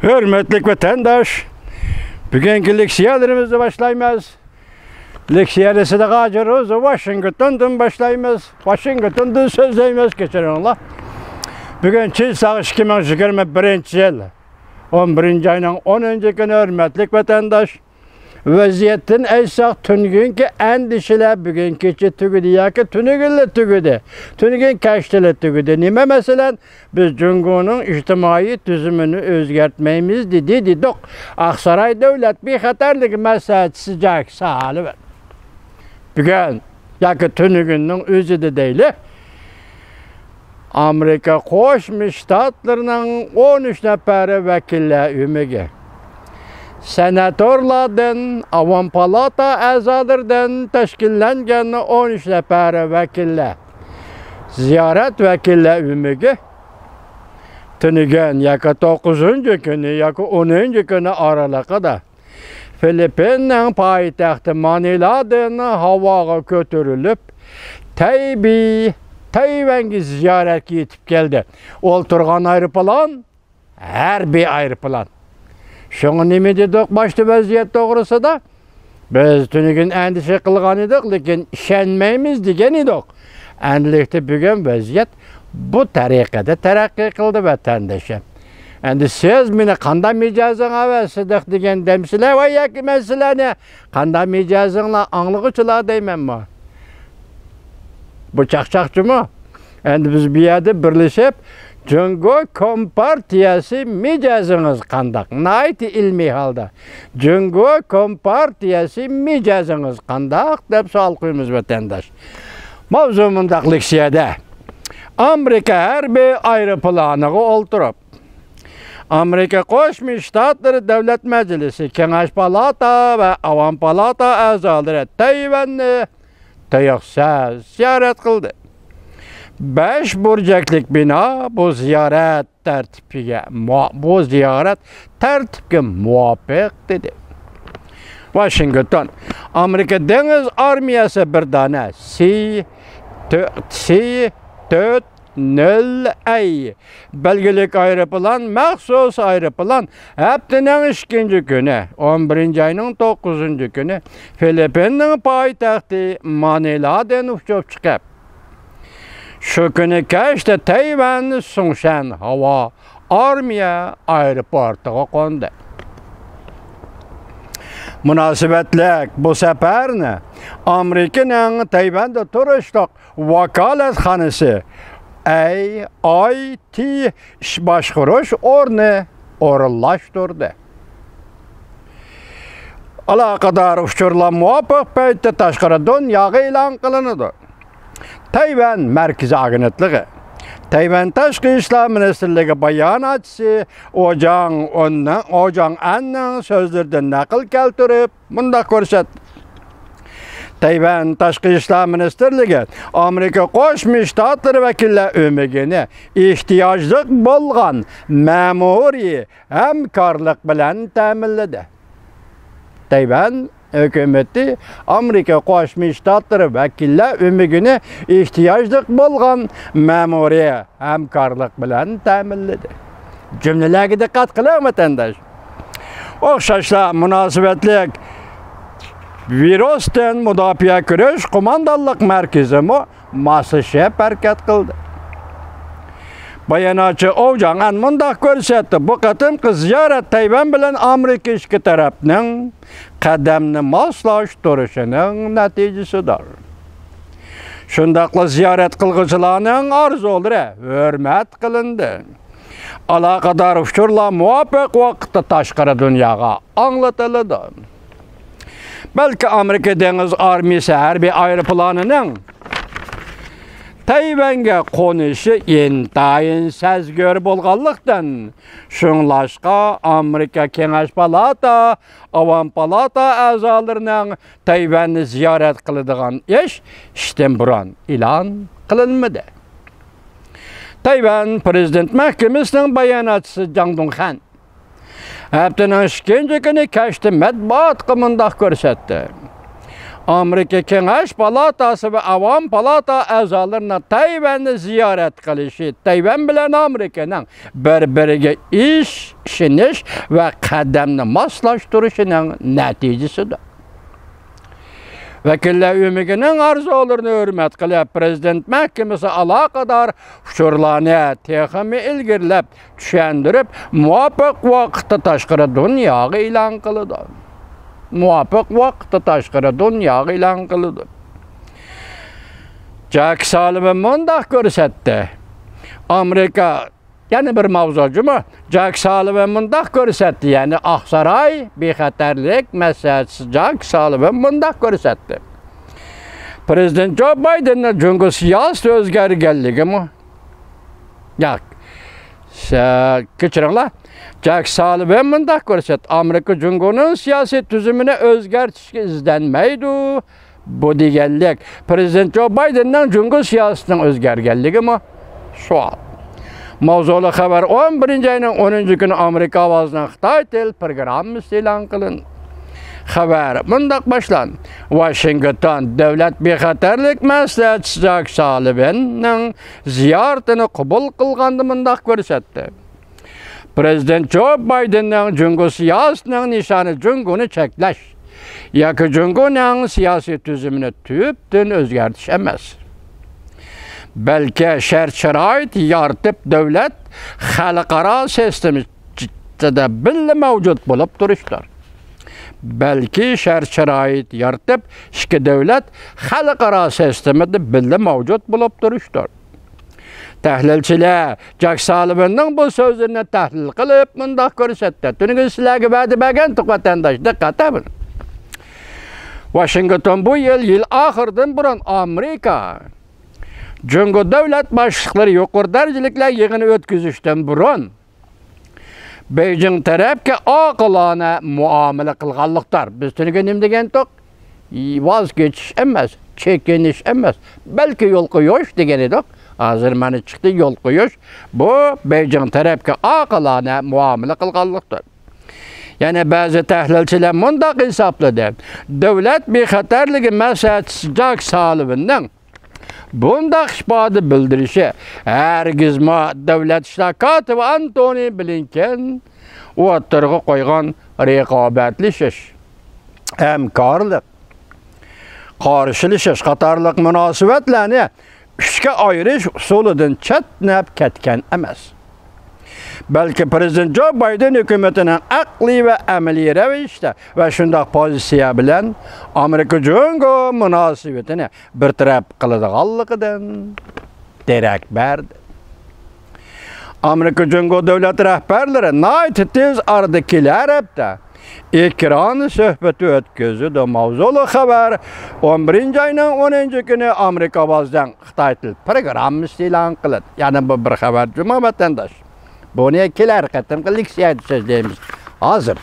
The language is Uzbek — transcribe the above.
Hürmetlik vatandaş, bugünkü leksiyalarımızı başlayımız. Leksiyarısı da kaçırırız, Washington'dan başlayımız. Washington'dan sözleyimiz geçelim Allah. Bugün Çin sağış 2021 yıl, 11. ayının 10. günü hürmetlik vatandaş. Vaziyettin eysak tüngünki endişeler bugünkü tügüdü yaki tünügülle tügüdü. Tüngün kaçtılı tügüdü. Nime mesela biz Cumhur'un içtimai tüzümünü özgertmeyimiz dedik. Aksaray devlet bir hatarlık mesele sıcak sağlı var. Bugün yaki tünügünün özü de değil. Amerika Koşmuş Ştatlarının 13 neferi vekiller ümüge. Senatörlerden, Avam Palata azalarından teşkillengen 13 neferi vekiller. Ziyaret vekiller ümüge. Tünügen yaka 9. günü, yaka 10. günü aralıkta. Filipin'in payitahtı Manila'dan havaga götürülüp Tayvan'a ziyaret yetip geldi. Olturgan ayrıpılan, her bir ayrıpılan. Şunu nime dedik başta vaziyet doğrusu da biz tünügün endişe kılgan edik, lekin işenmeyimiz degen edik. Endilikte bugün vaziyet bu tariqada terakki kıldı vatandaşa. Endi siz meni qanday mijozingga va sidiq degan demsizlar va yoki men sizlarni qanday mijozinglar anglag'uchilar deymanmi? Bu chaqchaqchimi? Endi biz bu yerda birlashib Cungo Kompartiyasi mijozingiz qandaq? Nayti ilmiy holda. Cungo Kompartiyasi mijozingiz qandaq deb savol qo'yamiz vatandosh. Mavzu mundaq leksiyada Amerika harbiy aeroplaniga o'ltirib Amerika Qo'shma Shtatlar Davlat Majlisi, Kengash Palata va Avam Palata a'zolari Tayvanni tayoqsiz ziyorat qildi. 5 burjaklik bino bu ziyorat tartibga muvofiq dedi. Washington, Amerika Dengiz Armiyasi bir dona C-400A belgilik aeroplan, maxsus aeroplan haftanın 2. günü, 11. ayının 9. günü Filipin'in payitahtı Manila'dan uçup çıkıp şu günü kaçta Tayvan Songshan Hava Armiya aeroportuga qo'ndi. Münasebetlik bu seferni Amerika'nın Tayvan'da turishliq vakolatxonasi AIT ish boshqarish o'rni o'rinlashtirdi. Aloqador uchurlar muvofiq paytda tashqari dunyoga e'lon qilinadi. Tayvan Markaziy agentligi Tayvan Tashqi ishlar ministrligi bayonotchisi Ojang Anning so'zlaridan naql keltirib bunda ko'rsatdi. Tayvan Tashqi ishlar ministrligi Amerika Qo'shma Shtatlar vakillar o'migini ehtiyojli bo'lgan ma'muriy hamkorlik bilan ta'minladi. Tayvan hükümeti Amerika Qo'shma Shtatlar vakillar o'migini ehtiyojli bo'lgan ma'muriy hamkorlik bilan ta'minladi. Jumlalarga diqqat qiling vatandosh. O'xshashlar munosabatlik virusdan mudofaa kurash qo'mondonlik markazi moslashib harakat qildi. Bayonotchi Ojang An mundaq ko'rsatdi. Bu qatimqi ziyorat Tayvan bilan Amerika ikki tarafning qadamni moslashtirishining natijasidir. Shundaqla ziyorat qilguvchilarning orzulari hurmat qilindi. Aloqador uchurlar muvofiq vaqtda tashqari dunyoga anglatiladi. Belki Amerika Dengiz Armiyasi harbiy aeroplanining Tayvan'a qo'nishi intayin sezgör bo'lganlikdan shunlashqa Amerika Kengash Palata, Avam Palata a'zolarining Tayvanni ziyorat qiladigan ish ishdan burun e'lon qilinmadi. Tayvan Prezident Mahkamasining bayonotchisi Jang Donghan haftanın 2. günü kaçtı matbuot qimundaq ko'rsatdi. Amerika Kengash Palatası ve Avam Palata a'zolarına Tayvanni ziyorat qilishi Tayvan bilan Amerikaning bir-biriga ishonish va qadamni moslashtirishining natijasidir. Vakillar ümigining arzularini hurmat qilib, Prezident Mahkamasi aloqador uchurlarni texmi ilgirlab, tushuntirib, muvofiq vaqtda tashqari dunyoga e'lon qildi. Muvofiq vaqtda tashqari dunyoga e'lon qildi. Jack Sullivan mundaq ko'rsatdi. Amerika yani bir mavzucumi Jack Sullivan mundaq ko'rsatdi. Yani Oqsaroy bexatarlik maslahatchisi Jack Sullivan mundaq ko'rsatdi. Prezident Joe Bidenning jungo siyosati o'zgarganligimi? Yo'q. Kechiringlar. Jack Sullivan mundaq ko'rsatdi. Amerika jungoning siyosiy tuzumini o'zgartirishga izlanmaydi. Bu deganlik Prezident Joe Bidenning jungo siyosatining o'zgarganligimi? Savol. Mavzuli xabar 11-ayning 10-kuni Amerika ovozining Xitoy til programmasi e'lon qilindi. Xabar mundaq boshlandi. Washington davlat bexatarlik maslahatchisi Jack Sullivanning ziyoratini qabul qilganda mundaq ko'rsatdi. Prezident Joe Bidenning jungo siyosatining nishoni jungoni cheklash yoki jungoning siyosiy tuzumini tubdan o'zgartirish emas. Belki shart-sharoit yaratib davlat xalqaro sistemida birga mavjud bo'lib turishdir. Belki shart-sharoit yaratib ikki davlat xalqaro sistemida birga mavjud bo'lib turishdir. Tahlilchilar Jack Sullivanning bu so'zini tahlil qilib, mundaq ko'rsatdi. Tunugun sizlarga va'da bergan vatandosh, diqqat qiling. Washington bu yil oxiridan burun Amerika jungo davlat boshliqlari yuqori darajaliklar yig'ini o'tkazishdan burun Beijing tarafga oqilona muomala qilganlikdir. Biz tunuga nima degandik? Voz kechish emas, chekinish emas, balki yo'l qo'yish degan edik. Hozir mana chiqdi yo'l qo'yish. Bu Beijing tarafga oqilona muomala qilganlikdir. Yani bazı tahlilchilar mundaq hisobladi. Davlat bexatarligi maslahatchisi Jack Sullivanning bundaq ifoda bildirishi hargizma davlat ishlar kotibi Antony Blinken o'tirg'i qo'ygan raqobatlashish, hamkorlik, qarshilashish qatorliq munosabatlarni ishga ayirish usulidan chetnab ketgan emas. Belki Prezident Joe Biden hükümetinin aqliy ve amaliy ravishda ve shundoq pozitsiya bilan Amerika jungo munosabatini bartaraf qiladiganligidan derak berdi. Amerika jungo davlat rahbarlari nihoyat tez orada kelarapti. Ekran suhbati o'tkazdi. Mavzuli xabar 11-ayning 10-kuni Amerika ovozidan Xitoy til programmasi e'lon qildi. Ya'ni bu bir xabar juma vatandosh. Buni kelar qatimqi leksiya so'zlaymiz. Hozir